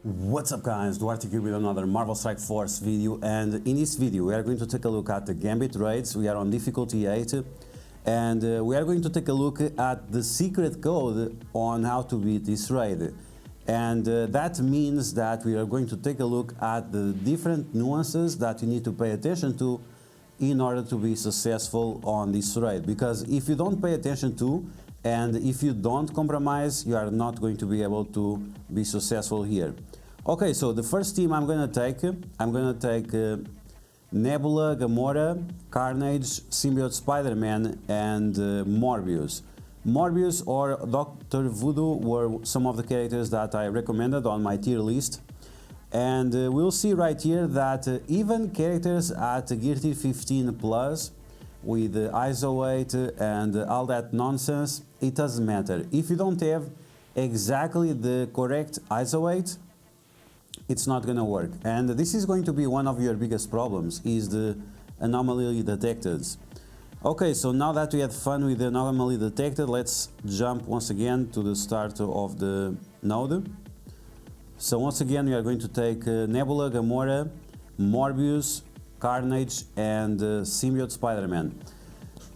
What's up guys, DuArktik here with another Marvel Strike Force video, and in this video we are going to take a look at the Gambit raids. We are on difficulty 8 and we are going to take a look at the secret code on how to beat this raid, and that means that we are going to take a look at the different nuances that you need to pay attention to in order to be successful on this raid, because if you don't pay attention to and if you don't compromise, you are not going to be able to be successful here. Okay, so the first team I'm gonna take Nebula, Gamora, Carnage, Symbiote Spider-Man, and Morbius. Morbius or Dr. Voodoo were some of the characters that I recommended on my tier list. And we'll see right here that even characters at gear tier 15 plus, with the ISO 8 and all that nonsense, it doesn't matter. If you don't have exactly the correct ISO 8, it's not gonna work. And this is going to be one of your biggest problems, is the anomaly detected. Okay, so now that we had fun with the anomaly detected, let's jump once again to the start of the node. So once again we are going to take Nebula, Gamora, Morbius, Carnage, and Symbiote Spider-Man.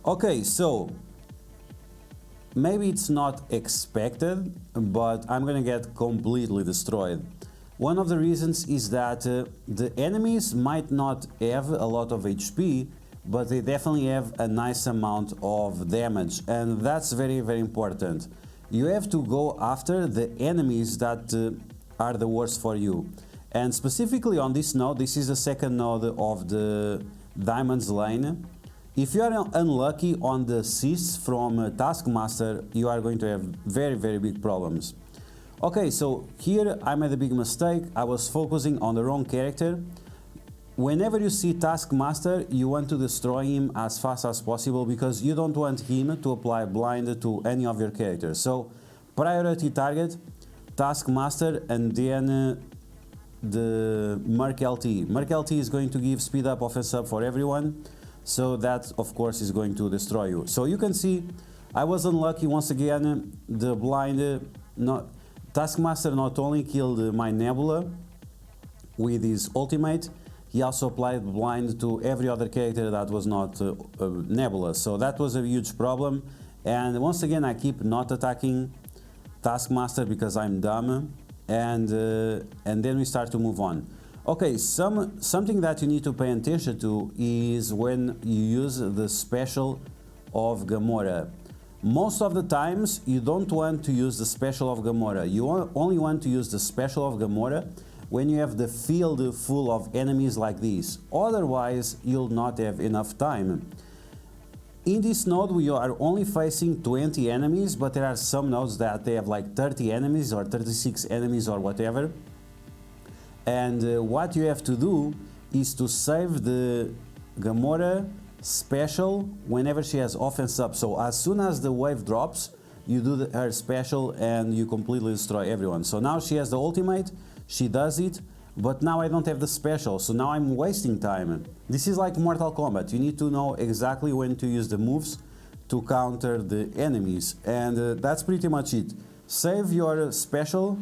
Okay, so maybe it's not expected, but I'm gonna get completely destroyed. One of the reasons is that the enemies might not have a lot of HP, but they definitely have a nice amount of damage, and that's very, very important. You have to go after the enemies that are the worst for you. And specifically on this node, this is the second node of the Diamonds lane. If you are unlucky on the assists from Taskmaster, you are going to have very, very big problems. Okay, so here I made a big mistake. I was focusing on the wrong character. Whenever you see Taskmaster, you want to destroy him as fast as possible, because you don't want him to apply blind to any of your characters. So priority target, Taskmaster, and then the Merc LT. Merc LT is going to give speed up, offense up for everyone, so that of course is going to destroy you. So you can see I was unlucky once again. The blind, Taskmaster not only killed my Nebula with his ultimate, he also applied blind to every other character that was not Nebula, so that was a huge problem. And once again I keep not attacking Taskmaster because I'm dumb. And then we start to move on. Okay, something that you need to pay attention to is when you use the special of Gamora. Most of the times you don't want to use the special of Gamora. You only want to use the special of Gamora when you have the field full of enemies like this. Otherwise, you'll not have enough time. In this node we are only facing 20 enemies, but there are some nodes that they have like 30 enemies or 36 enemies or whatever. And what you have to do is to save the Gamora special whenever she has offense up. So as soon as the wave drops, you do her special and you completely destroy everyone. So now she has the ultimate, she does it, but now I don't have the special, so now I'm wasting time. This is like Mortal Kombat. You need to know exactly when to use the moves to counter the enemies, and that's pretty much it. Save your special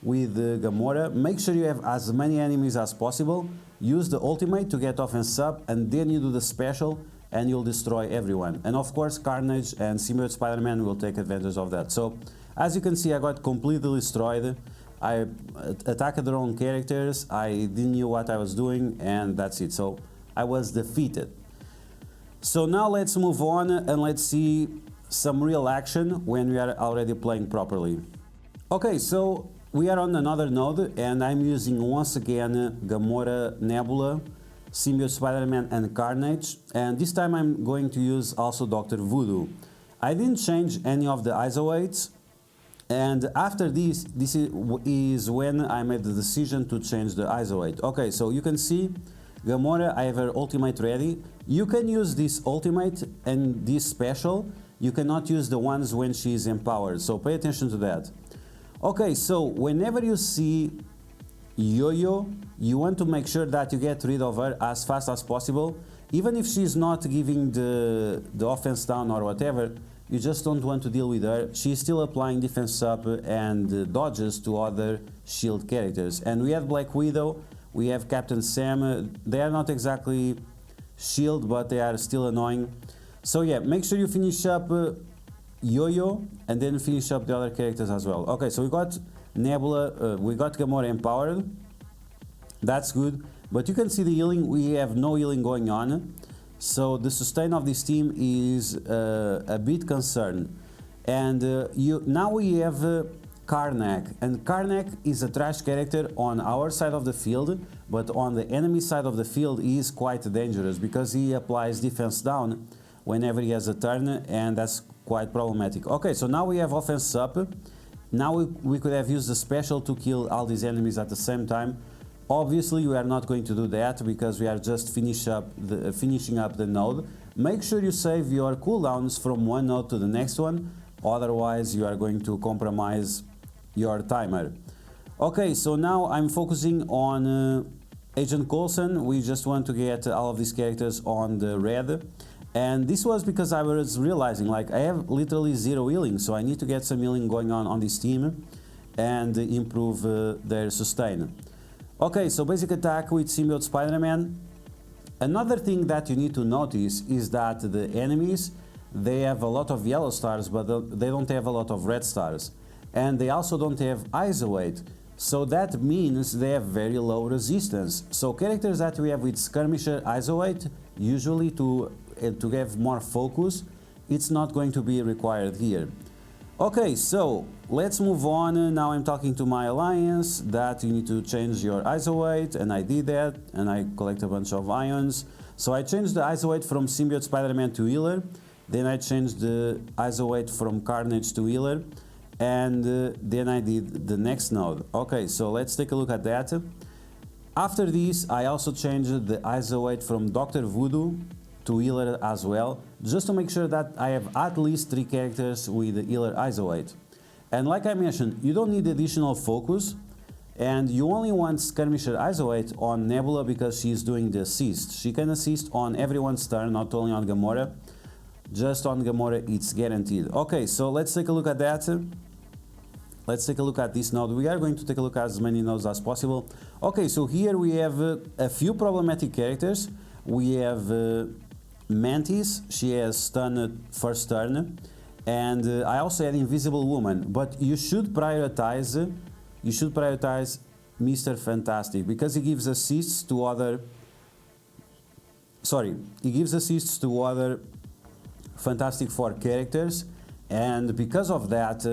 with Gamora, make sure you have as many enemies as possible, use the ultimate to get offense up, and then you do the special and you'll destroy everyone. And of course Carnage and Symbiote Spider-Man will take advantage of that. So as you can see, I got completely destroyed. I attacked the wrong characters, I didn't know what I was doing, and that's it. So I was defeated. So now let's move on and let's see some real action when we are already playing properly. Okay, so we are on another node and I'm using once again Gamora, Nebula, Symbiote Spider-Man, and Carnage, and this time I'm going to use also Dr. Voodoo. I didn't change any of the ISO 8s. And after this is when I made the decision to change the ISO 8. Okay, so you can see Gamora, I have her ultimate ready. You can use this ultimate and this special. You cannot use the ones when she is empowered, so pay attention to that. Okay, so whenever you see Yo-Yo, you want to make sure that you get rid of her as fast as possible. Even if she's not giving the offense down or whatever, you just don't want to deal with her. She's still applying defense up and dodges to other shield characters. And we have Black Widow, we have Captain Sam. They are not exactly shield, but they are still annoying. So yeah, make sure you finish up Yo-Yo and then finish up the other characters as well. Okay, so we got Nebula, we got Gamora empowered. That's good, but you can see the healing. We have no healing going on, so the sustain of this team is a bit concerned. And now we have Karnak, and Karnak is a trash character on our side of the field, but on the enemy side of the field he is quite dangerous because he applies defense down whenever he has a turn, and that's quite problematic. Okay, so now we have offense up. Now we could have used the special to kill all these enemies at the same time. Obviously we are not going to do that because we are just finishing up the node. Make sure you save your cooldowns from one node to the next one, otherwise you are going to compromise your timer. Okay, so now I'm focusing on Agent Coulson. We just want to get all of these characters on the red. And this was because I was realizing, like, I have literally zero healing, so I need to get some healing going on this team and improve their sustain. Okay, so basic attack with Symbiote Spider-Man. Another thing that you need to notice is that the enemies, they have a lot of yellow stars, but they don't have a lot of red stars. And they also don't have isolate, so that means they have very low resistance. So characters that we have with Skirmisher isolate, usually to have more focus, it's not going to be required here. Okay, so let's move on. Now I'm talking to my alliance that you need to change your isolate, and I did that, and I collect a bunch of ions. So I changed the isolate from Symbiote Spider-Man to healer, then I changed the isolate from Carnage to healer, and then I did the next node. Okay, so let's take a look at that. After this, I also changed the isolate from Dr. Voodoo to healer as well, just to make sure that I have at least 3 characters with the healer isolate. And like I mentioned, you don't need additional focus, and you only want Skirmisher isolate on Nebula because she's doing the assist. She can assist on everyone's turn, not only on Gamora. Just on Gamora it's guaranteed. Okay, so let's take a look at that. Let's take a look at this node. We are going to take a look at as many nodes as possible. Okay, so here we have a few problematic characters. We have Mantis, she has stun first turn, and I also had Invisible Woman, but you should prioritize Mr. Fantastic because he gives assists to other Fantastic Four characters, and because of that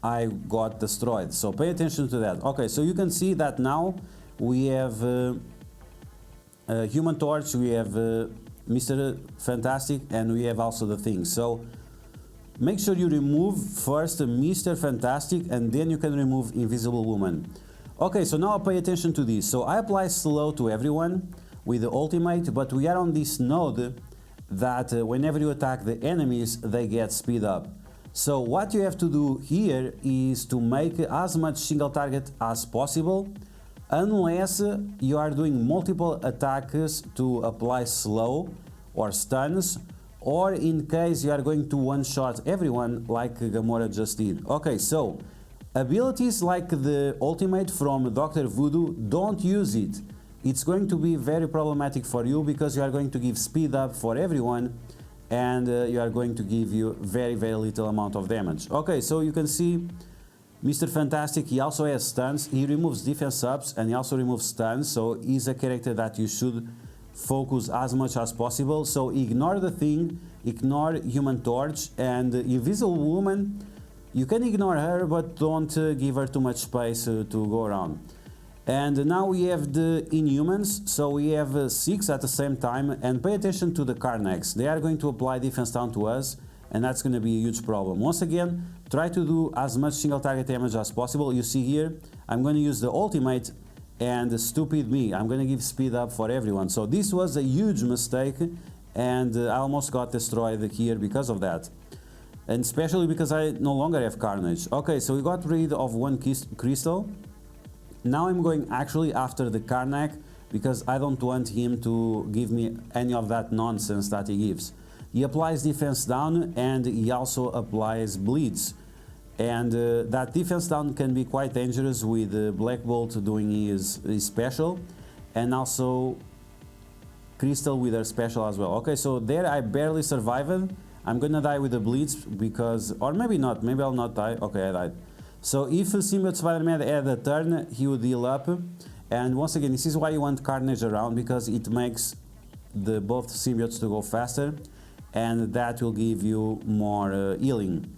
I got destroyed, so pay attention to that. Okay, so you can see that now we have Human Torch, we have Mr. Fantastic, and we have also the Thing. So make sure you remove first Mr. Fantastic and then you can remove Invisible Woman. Okay, so now pay attention to this. So I apply slow to everyone with the ultimate, but we are on this node that whenever you attack the enemies, they get speed up. So what you have to do here is to make as much single target as possible, unless you are doing multiple attacks to apply slow or stuns, or in case you are going to one-shot everyone like Gamora just did. Okay, so abilities like the ultimate from Dr. Voodoo, don't use it. It's going to be very problematic for you because you are going to give speed up for everyone, and you are going to give you very little amount of damage. Okay, so you can see Mr. Fantastic, he also has stuns, he removes defense ups and he also removes stuns, so he's a character that you should focus as much as possible. So ignore the Thing, ignore Human Torch, and Invisible Woman, you can ignore her, but don't give her too much space to go around. And now we have the Inhumans, so we have 6 at the same time, and pay attention to the Karnaks. They are going to apply defense down to us, and that's going to be a huge problem. Once again, try to do as much single target damage as possible. You see here, I'm going to use the ultimate, and stupid me, I'm going to give speed up for everyone. So this was a huge mistake, and I almost got destroyed here because of that. And especially because I no longer have Carnage. Okay, so we got rid of one crystal. Now I'm going actually after the Karnak because I don't want him to give me any of that nonsense that he gives. He applies defense down and he also applies bleeds. And that defense down can be quite dangerous with Black Bolt doing his special, and also Crystal with her special as well. Okay, so there I barely survived. I'm gonna die with the bleeds because, or maybe not, maybe I'll not die. Okay, I died. So if Symbiote Spider-Man had a turn, he would heal up. And once again, this is why you want Carnage around, because it makes the both symbiotes to go faster, and that will give you more healing.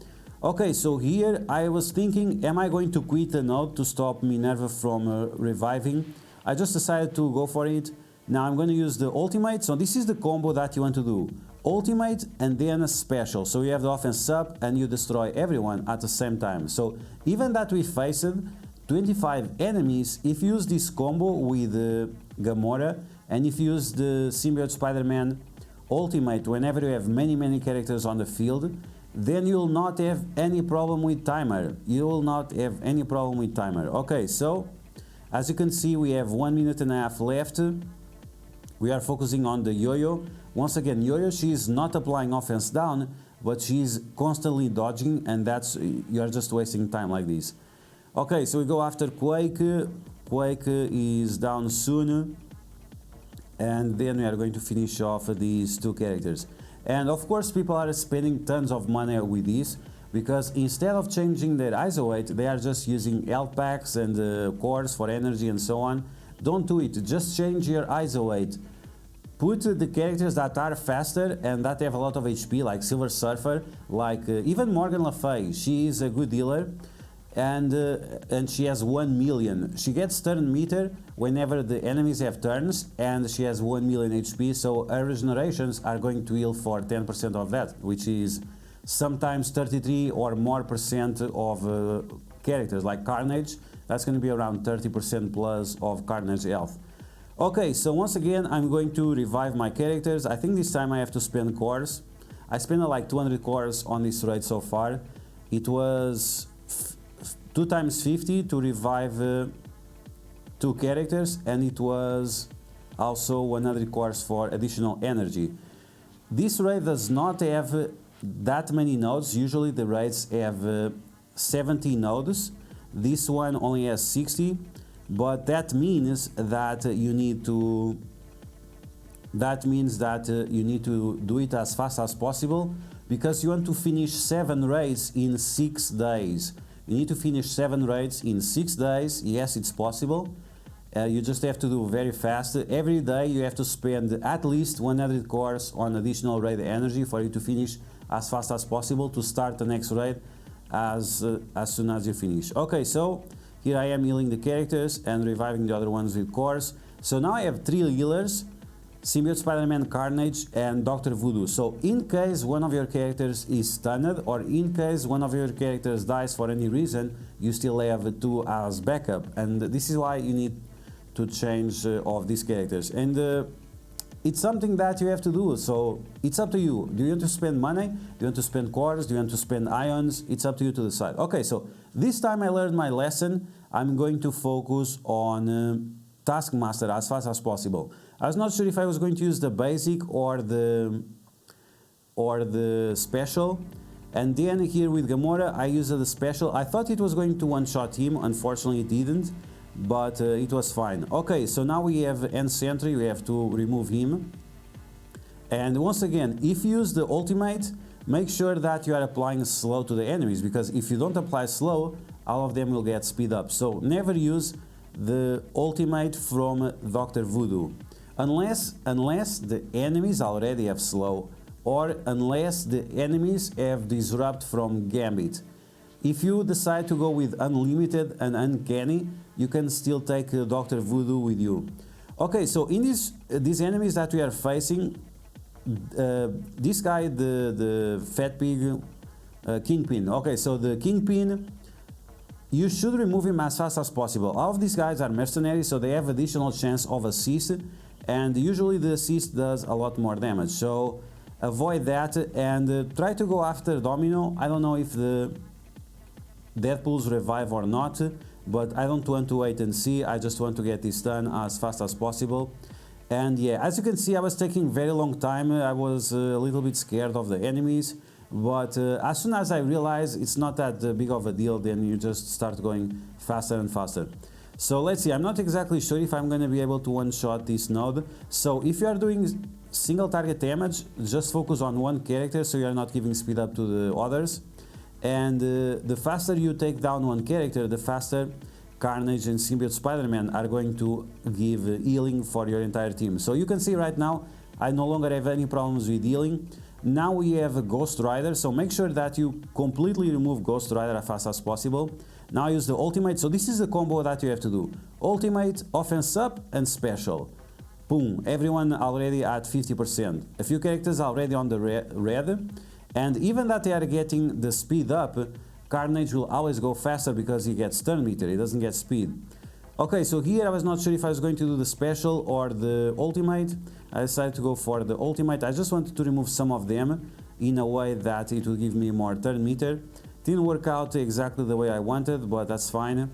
Okay, so here I was thinking, am I going to quit the node to stop Minerva from reviving? I just decided to go for it. Now I'm going to use the ultimate. So this is the combo that you want to do. Ultimate and then a special. So you have the offense up and you destroy everyone at the same time. So even that we faced 25 enemies, if you use this combo with Gamora, and if you use the Symbiote Spider-Man ultimate whenever you have many characters on the field, then you will not have any problem with timer. You will not have any problem with timer. Okay, so as you can see, we have 1.5 minutes left. We are focusing on the Yo-Yo. Once again, Yo-Yo, she is not applying offense down, but she's constantly dodging, and that's, you are just wasting time like this. Okay, so we go after Quake. Quake is down soon, and then we are going to finish off these two characters. And of course, people are spending tons of money with this, because instead of changing their ISO weight, they are just using health packs and cores for energy and so on. Don't do it, just change your ISO weight. Put the characters that are faster and that have a lot of HP, like Silver Surfer, like even Morgan Le Fay. She is a good healer, and she has 1 million. She gets turn meter whenever the enemies have turns, and she has 1 million HP, so her regenerations are going to heal for 10% of that, which is sometimes 33 or more percent of characters, like Carnage. That's going to be around 30% plus of Carnage health. Okay, so once again, I'm going to revive my characters. I think this time I have to spend cores. I spent like 200 cores on this raid so far. It was 2 times 50 to revive 2 characters, and it was also 100 cores for additional energy. This raid does not have that many nodes. Usually the raids have 70 nodes. This one only has 60, but that means that you need to do it as fast as possible, because you want to finish 7 raids in 6 days. You need to finish 7 raids in 6 days. Yes, it's possible. You just have to do very fast. Every day you have to spend at least 100 cores on additional raid energy for you to finish as fast as possible to start the next raid as soon as you finish. Okay, so here I am healing the characters and reviving the other ones with cores. So now I have 3 healers: Symbiote Spider-Man, Carnage, and Dr. Voodoo. So in case one of your characters is stunned, or in case one of your characters dies for any reason, you still have 2 as backup. And this is why you need to change of these characters. And it's something that you have to do, so it's up to you. Do you want to spend money? Do you want to spend cores? Do you want to spend ions? It's up to you to decide. Okay, so this time I learned my lesson. I'm going to focus on Taskmaster as fast as possible. I was not sure if I was going to use the basic or the special. And then here with Gamora, I used the special. I thought it was going to one-shot him. Unfortunately, it didn't. But it was fine. Okay, so now we have End Sentry. We have to remove him. And once again, if you use the ultimate, make sure that you are applying slow to the enemies, because if you don't apply slow, all of them will get speed up. So never use the ultimate from Dr. Voodoo unless the enemies already have slow, or unless the enemies have disrupt from Gambit. If you decide to go with unlimited and uncanny, you can still take Dr. Voodoo with you. Okay, so in these enemies that we are facing, this guy, the fat pig, Kingpin. Okay, so the Kingpin, you should remove him as fast as possible. All of these guys are mercenaries, so they have additional chance of assist, and usually the assist does a lot more damage. So avoid that and try to go after Domino. I don't know if the Deadpool's revive or not, but I don't want to wait and see. I just want to get this done as fast as possible. And yeah, as you can see, I was taking very long time. I was a little bit scared of the enemies, but as soon as I realized it's not that big of a deal, then you just start going faster and faster. So let's see, I'm not exactly sure if I'm going to be able to one-shot this node. So if you are doing single target damage, just focus on one character so you are not giving speed up to the others. And the faster you take down one character, the faster Carnage and Symbiote Spider-Man are going to give healing for your entire team. So you can see right now, I no longer have any problems with healing. Now we have a Ghost Rider, so make sure that you completely remove Ghost Rider as fast as possible. Now use the ultimate, so this is the combo that you have to do. Ultimate, offense up, and special. Boom, everyone already at 50%. A few characters already on the red, and even that they are getting the speed up, Carnage will always go faster because he gets turn meter, he doesn't get speed. Okay, so here I was not sure if I was going to do the special or the ultimate. I decided to go for the ultimate. I just wanted to remove some of them in a way that it will give me more turn meter. Didn't work out exactly the way I wanted, but that's fine.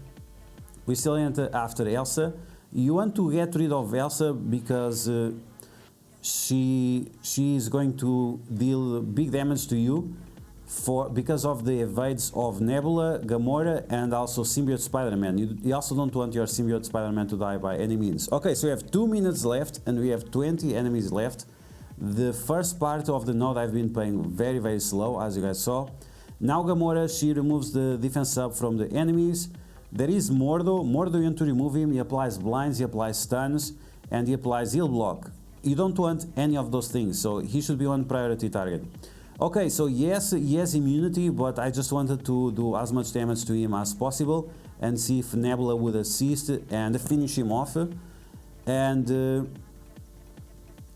We still enter after Elsa. You want to get rid of Elsa because she is going to deal big damage to you because of the evades of Nebula, Gamora, and also Symbiote Spider-Man. You also don't want your Symbiote Spider-Man to die by any means. Okay, so we have 2 minutes left and we have 20 enemies left. The first part of the node I've been playing very slow, as you guys saw. Now Gamora, she removes the defense up from the enemies. There is Mordo. Mordo, you want to remove him. He applies blinds, he applies stuns, and he applies heal block. You don't want any of those things, so he should be one priority target. Okay, so yes, he has immunity, but I just wanted to do as much damage to him as possible and see if Nebula would assist and finish him off. And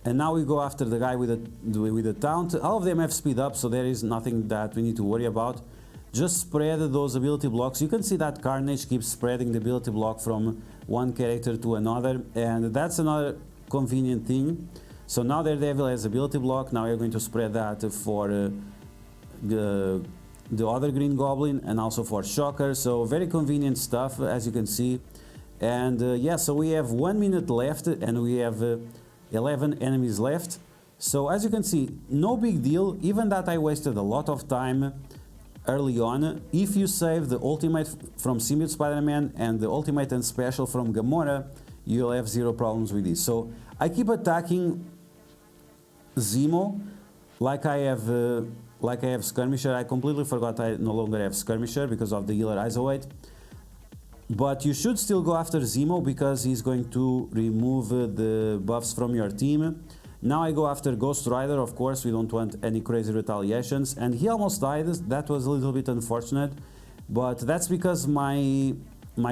now we go after the guy with the taunt. All of them have speed up, so there is nothing that we need to worry about. Just spread those ability blocks. You can see that Carnage keeps spreading the ability block from one character to another, and that's another convenient thing. So now Daredevil has ability block. Now we're going to spread that for the other Green Goblin and also for Shocker. So very convenient stuff, as you can see. And yeah, so we have 1 minute left and we have 11 enemies left. So as you can see, no big deal. Even that I wasted a lot of time early on. If you save the ultimate from Symbiote Spider-Man and the ultimate and special from Gamora, you'll have zero problems with this. So I keep attacking Zemo like I have Skirmisher. I completely forgot I no longer have Skirmisher because of the healer Isolate. But you should still go after Zemo because he's going to remove the buffs from your team. Now I go after Ghost Rider, of course, we don't want any crazy retaliations. And he almost died, that was a little bit unfortunate. But that's because my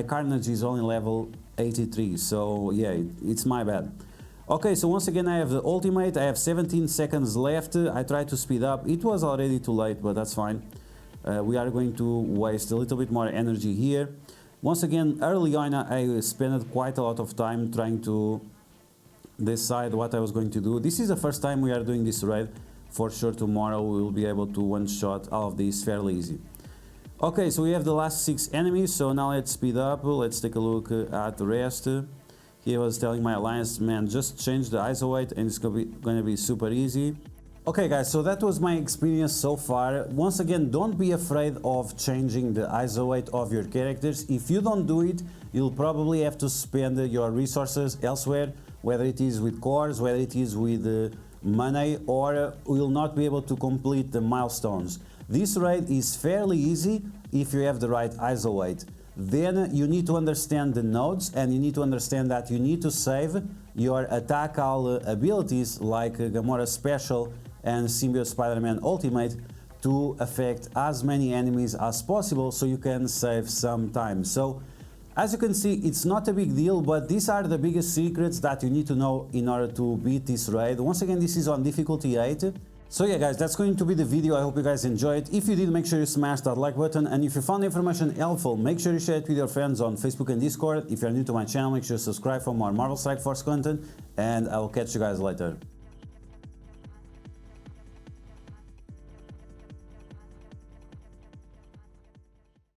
Carnage is only level 83, so yeah, it's my bad. Okay, so once again I have the ultimate, I have 17 seconds left. I tried to speed up, it was already too late, but that's fine. We are going to waste a little bit more energy here. Once again, early on I spent quite a lot of time trying to decide what I was going to do. This is the first time we are doing this raid. For sure tomorrow we will be able to one-shot all of these fairly easy. Okay, so we have the last 6 enemies, so now let's speed up, let's take a look at the rest. He was telling my alliance, man, just change the ISO weight and it's going to be super easy. Okay guys, so that was my experience so far. Once again, don't be afraid of changing the ISO weight of your characters. If you don't do it, you'll probably have to spend your resources elsewhere, whether it is with cores, whether it is with money, or will not be able to complete the milestones. This raid is fairly easy if you have the right ISO weight. Then you need to understand the nodes and you need to understand that you need to save your attack all abilities like Gamora Special and Symbiote Spider-Man Ultimate to affect as many enemies as possible so you can save some time. So as you can see, it's not a big deal, but these are the biggest secrets that you need to know in order to beat this raid. Once again, this is on difficulty 8. So yeah guys, that's going to be the video. I hope you guys enjoyed. If you did, make sure you smash that like button, and if you found the information helpful, make sure you share it with your friends on Facebook and Discord. If you're new to my channel, make sure you subscribe for more Marvel Strike Force content, and I will catch you guys later.